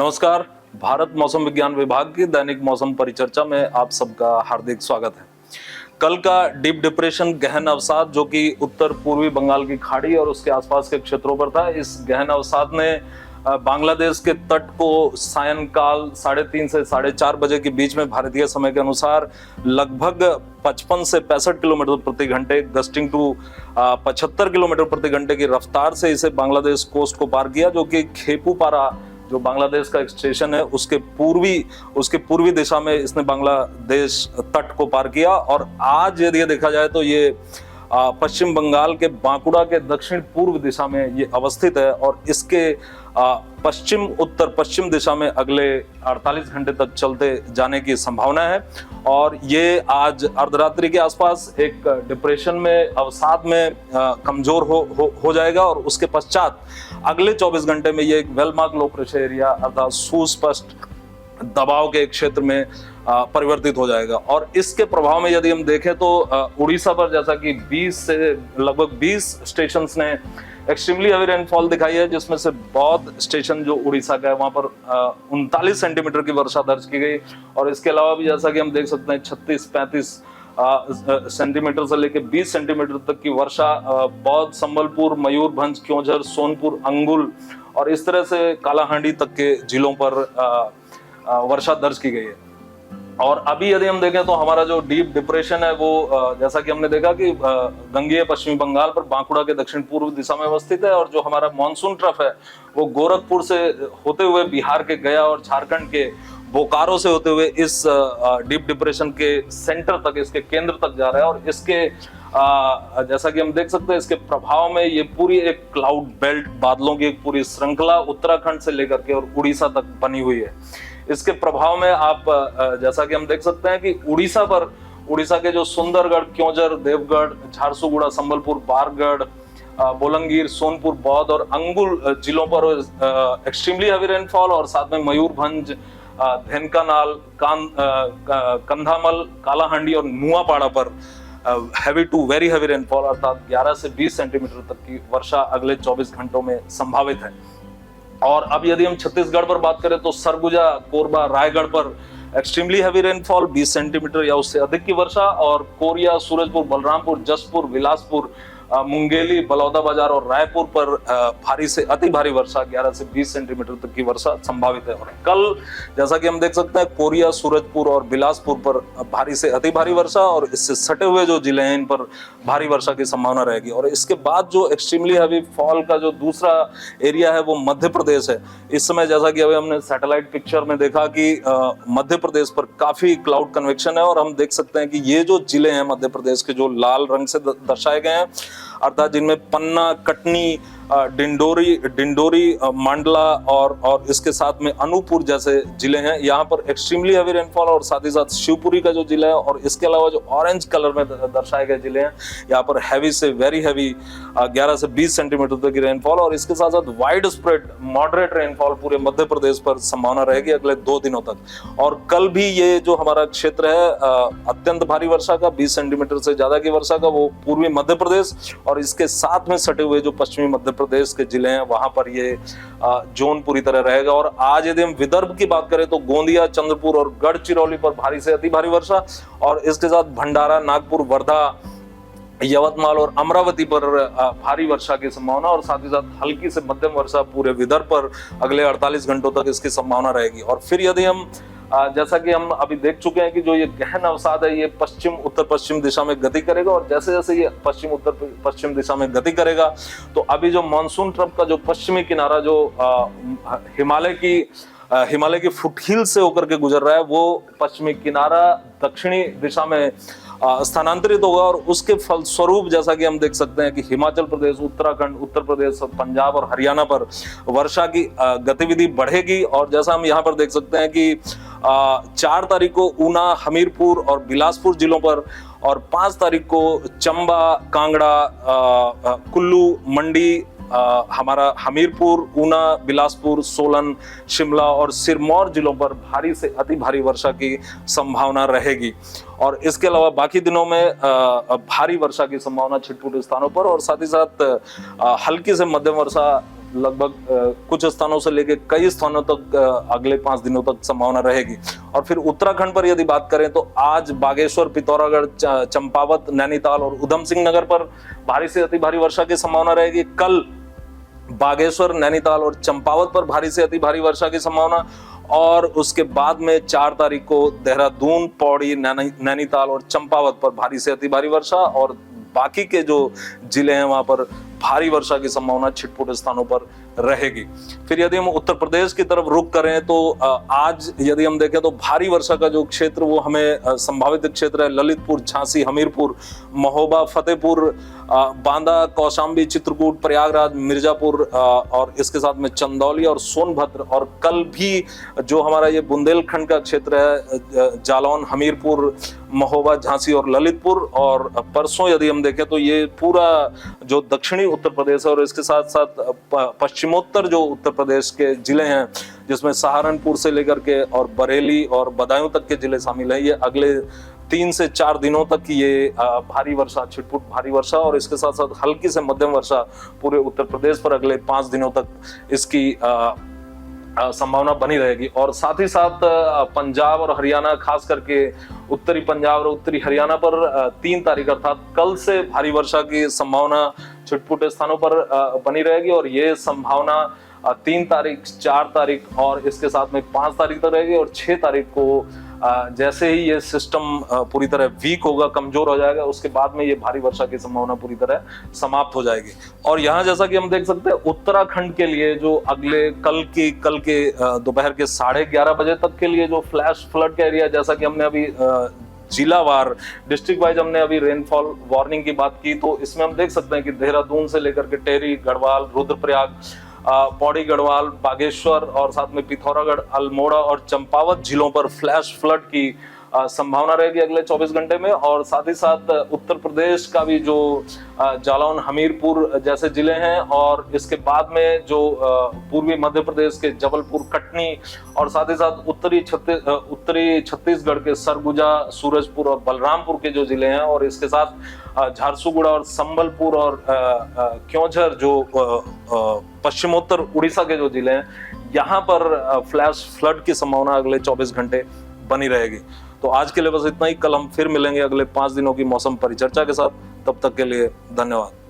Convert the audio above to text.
नमस्कार। भारत मौसम विज्ञान विभाग की दैनिक मौसम परिचर्चा में आप सबका हार्दिक स्वागत है। कल का डीप डिप्रेशन गहन अवसाद जो कि उत्तर पूर्वी बंगाल की खाड़ी और उसके आसपास के क्षेत्रों पर था, इस गहन अवसाद ने बांग्लादेश के तट को सायंकाल 3:30 से 4:30 बजे के बीच में भारतीय समय के अनुसार लगभग 55 से 65 किलोमीटर प्रति घंटे गस्टिंग टू 75 किलोमीटर प्रति घंटे की रफ्तार से इसे बांग्लादेश कोस्ट को पार किया, जो कि खेपुपारा जो बांग्लादेश का एक स्टेशन है उसके पूर्वी दिशा में इसने बांग्लादेश तट को पार किया। और आज यदि देखा जाए तो ये पश्चिम बंगाल के बांकुड़ा के दक्षिण पूर्व दिशा में ये अवस्थित है और इसके पश्चिम उत्तर पश्चिम दिशा में अगले 48 घंटे तक चलते जाने की संभावना है। और ये आज अर्धरात्रि के आसपास एक डिप्रेशन में अवसाद में कमजोर हो जाएगा और उसके पश्चात अगले 24 घंटे में ये एक well mark low pressure area अर्थात सुस्पष्ट दबाव के एक क्षेत्र में परिवर्तित हो जाएगा। और इसके प्रभाव में यदि हम देखें तो उड़ीसा पर जैसा कि 20 से लगभग 20 स्टेशंस ने एक्सट्रीमली हेवी रेनफॉल दिखाई है, जिसमें से बौद्ध स्टेशन जो उड़ीसा का है वहां पर 39 सेंटीमीटर की वर्षा दर्ज की गई। और इसके अलावा भी जैसा कि हम देख सकते हैं 36-35 सेंटीमीटर से लेकर 20 सेंटीमीटर तक की वर्षा बौद्ध, संबलपुर, मयूरभंज, क्योंझर, सोनपुर, अंगुल और इस तरह से कालाहांडी तक के जिलों पर वर्षा दर्ज की गई है। और अभी यदि हम देखें तो हमारा जो डीप डिप्रेशन है वो जैसा कि हमने देखा कि गंगेय पश्चिमी बंगाल पर बांकुड़ा के दक्षिण पूर्व दिशा में अवस्थित है। और जो हमारा मानसून ट्रफ है वो गोरखपुर से होते हुए बिहार के गया और झारखंड के बोकारो से होते हुए इस डीप डिप्रेशन के सेंटर तक, इसके केंद्र तक जा रहा है। और इसके जैसा कि हम देख सकते हैं इसके प्रभाव में ये पूरी एक क्लाउड बेल्ट, बादलों की एक पूरी श्रृंखला उत्तराखंड से लेकर के और उड़ीसा तक बनी हुई है। इसके प्रभाव में आप जैसा कि हम देख सकते हैं कि उड़ीसा के जो सुंदरगढ़, क्योंझर, देवगढ़, झारसुगुड़ा, संबलपुर, बारगढ़, बोलंगीर, सोनपुर, बौद्ध और अंगुल जिलों पर एक्सट्रीमली हेवी रेनफॉल और साथ में मयूरभंज, धेनकानाल, कंधामल, कालाहांडी और नुआपाड़ा पर heavy to very heavy rainfall अर्थात 11 से 20 सेंटीमीटर तक की वर्षा अगले 24 घंटों में संभावित है। और अब यदि हम छत्तीसगढ़ पर बात करें तो सरगुजा, कोरबा, रायगढ़ पर एक्सट्रीमली हैवी रेनफॉल 20 सेंटीमीटर या उससे अधिक की वर्षा। और कोरिया, सूरजपुर, बलरामपुर, जसपुर, बिलासपुर, मुंगेली, बलौदाबाजार और रायपुर पर भारी से अति भारी वर्षा 11 से 20 सेंटीमीटर तक की वर्षा संभावित है। और कल जैसा कि हम देख सकते हैं कोरिया, सूरजपुर और बिलासपुर पर भारी से अति भारी वर्षा और इससे सटे हुए जो जिले हैं इन पर भारी वर्षा की संभावना रहेगी। और इसके बाद जो एक्सट्रीमली हैवी फॉल का जो दूसरा एरिया है वो मध्य प्रदेश है। इस समय जैसा कि अभी हमने सैटेलाइट पिक्चर में देखा कि मध्य प्रदेश पर काफी क्लाउड कन्वेक्शन है और हम देख सकते हैं कि ये जो जिले हैं मध्य प्रदेश के जो लाल रंग से दर्शाए गए हैं अर्थात जिनमें पन्ना, कटनी, डिंडोरी, मांडला और इसके साथ में अनूपपुर जैसे जिले हैं, यहाँ पर एक्सट्रीमली हैवी रेनफॉल और साथ ही साथ शिवपुरी का जो जिला है और इसके अलावा जो ऑरेंज कलर में दर्शाए गए जिले हैं यहाँ पर हैवी से वेरी हैवी 11 से 20 सेंटीमीटर तक की रेनफॉल और इसके साथ साथ वाइड स्प्रेड मॉडरेट रेनफॉल पूरे मध्य प्रदेश पर संभावना रहेगी अगले 2 दिनों तक। और कल भी ये जो हमारा क्षेत्र है अत्यंत भारी वर्षा का 20 सेंटीमीटर से ज्यादा की वर्षा का वो पूर्वी मध्य प्रदेश और इसके साथ में सटे हुए जो पश्चिमी मध्य प्रदेश के जिले हैं वहां पर ये जोन पूरी तरह रहेगा। और आज यदि हम विदर्भ की बात करें तो गोंदिया, चंद्रपुर और गढ़चिरौली पर भारी से अति भारी वर्षा और इसके साथ भंडारा, नागपुर, वर्धा, यवतमाल और अमरावती पर भारी वर्षा की संभावना और साथ ही साथ हल्की से मध्यम वर्षा पूरे विदर्भ पर अगले 48 घंटों तक इसकी संभावना रहेगी। और फिर यदि हम जैसा कि हम अभी देख चुके हैं कि जो ये गहन अवसाद है ये पश्चिम उत्तर पश्चिम दिशा में गति करेगा और जैसे जैसे ये पश्चिम उत्तर पश्चिम दिशा में गति करेगा तो अभी जो मानसून ट्रफ का जो पश्चिमी किनारा जो हिमालय की फुटहिल से होकर के गुजर रहा है वो पश्चिमी किनारा दक्षिणी दिशा में स्थानांतरित होगा और उसके फलस्वरूप जैसा कि हम देख सकते हैं कि हिमाचल प्रदेश, उत्तराखंड, उत्तर प्रदेश, पंजाब और हरियाणा पर वर्षा की गतिविधि बढ़ेगी। और जैसा हम यहाँ पर देख सकते हैं कि 4 तारीख को ऊना, हमीरपुर और बिलासपुर जिलों पर और 5 तारीख को चंबा, कांगड़ा, कुल्लू, मंडी, हमारा हमीरपुर, ऊना, बिलासपुर, सोलन, शिमला और सिरमौर जिलों पर भारी से अति भारी वर्षा की संभावना रहेगी। और इसके अलावा बाकी दिनों में भारी वर्षा की संभावना छिटपुट स्थानों पर और साथ ही साथ हल्की से मध्यम वर्षा लगभग कुछ स्थानों से लेकर कई स्थानों तक अगले 5 दिनों तक संभावना रहेगी। और फिर उत्तराखंड पर यदि बात करें तो आज बागेश्वर, पिथौरागढ़, चंपावत, नैनीताल और उधम सिंह नगर पर भारी से अति भारी वर्षा की संभावना रहेगी। कल बागेश्वर, नैनीताल और चंपावत पर भारी से अति भारी वर्षा की संभावना, और उसके बाद में 4 तारीख को देहरादून, पौड़ी, नैनीताल और चंपावत पर भारी से अति भारी वर्षा, और बाकी के जो जिले हैं वहां पर भारी वर्षा की संभावना छिटपुट स्थानों पर रहेगी। फिर यदि हम उत्तर प्रदेश की तरफ रुख करें तो आज यदि हम देखें तो भारी वर्षा का जो क्षेत्र वो हमें संभावित क्षेत्र है ललितपुर, झांसी, हमीरपुर, महोबा, फतेहपुर, बांदा, कौशाम्बी, चित्रकूट, प्रयागराज, मिर्जापुर और इसके साथ में चंदौली और सोनभद्र। और कल भी जो हमारा ये बुंदेलखंड का क्षेत्र है जालौन, हमीरपुर, महोबा, झांसी और ललितपुर, और परसों यदि हम देखें तो ये पूरा जो दक्षिणी उत्तर प्रदेश है और इसके साथ साथ पश्चिमोत्तर जो उत्तर प्रदेश के जिले हैं जिसमें सहारनपुर से लेकर के और बरेली और बदायूं तक के जिले शामिल हैं, ये अगले 3 से 4 दिनों तक ये भारी वर्षा, छिटपुट भारी वर्षा और इसके साथ साथ हल्की से मध्यम वर्षा पूरे उत्तर प्रदेश पर अगले 5 दिनों तक इसकी संभावना बनी रहेगी। और साथ ही साथ पंजाब और हरियाणा, खास करके उत्तरी पंजाब और उत्तरी हरियाणा पर 3 तारीख अर्थात कल से भारी वर्षा की संभावना छिटपुट स्थानों पर बनी रहेगी। और ये संभावना 3 तारीख, 4 तारीख और इसके साथ में 5 तारीख तक रहेगी। और 6 तारीख को जैसे ही ये सिस्टम पूरी तरह वीक होगा, कमजोर हो जाएगा, उसके बाद में ये भारी वर्षा की संभावना पूरी तरह समाप्त हो जाएगी। और यहाँ जैसा कि हम देख सकते हैं उत्तराखंड के लिए जो अगले कल के दोपहर के 11:30 बजे तक के लिए जो फ्लैश फ्लड का एरिया, जैसा कि हमने अभी जिलावार, डिस्ट्रिक्ट वाइज हमने अभी रेनफॉल वार्निंग की बात की, तो इसमें हम देख सकते हैं कि देहरादून से लेकर के टेहरी, गढ़वाल, रुद्रप्रयाग, पौड़ी, गढ़वाल, बागेश्वर और साथ में पिथौरागढ़, अल्मोड़ा और चंपावत जिलों पर फ्लैश फ्लड की संभावना रहेगी अगले 24 घंटे में। और साथ ही साथ उत्तर प्रदेश का भी जो जालौन, हमीरपुर जैसे जिले हैं और इसके बाद में जो पूर्वी मध्य प्रदेश के जबलपुर, कटनी और साथ ही साथ उत्तरी छत्तीसगढ़ के सरगुजा, सूरजपुर और बलरामपुर के जो जिले हैं और इसके साथ झारसुगुड़ा और संबलपुर और क्योंझर जो पश्चिमोत्तर उड़ीसा के जो जिले हैं, यहाँ पर फ्लैश फ्लड की संभावना अगले 24 घंटे बनी रहेगी। तो आज के लिए बस इतना ही। कल हम फिर मिलेंगे अगले 5 दिनों की मौसम परिचर्चा के साथ। तब तक के लिए धन्यवाद।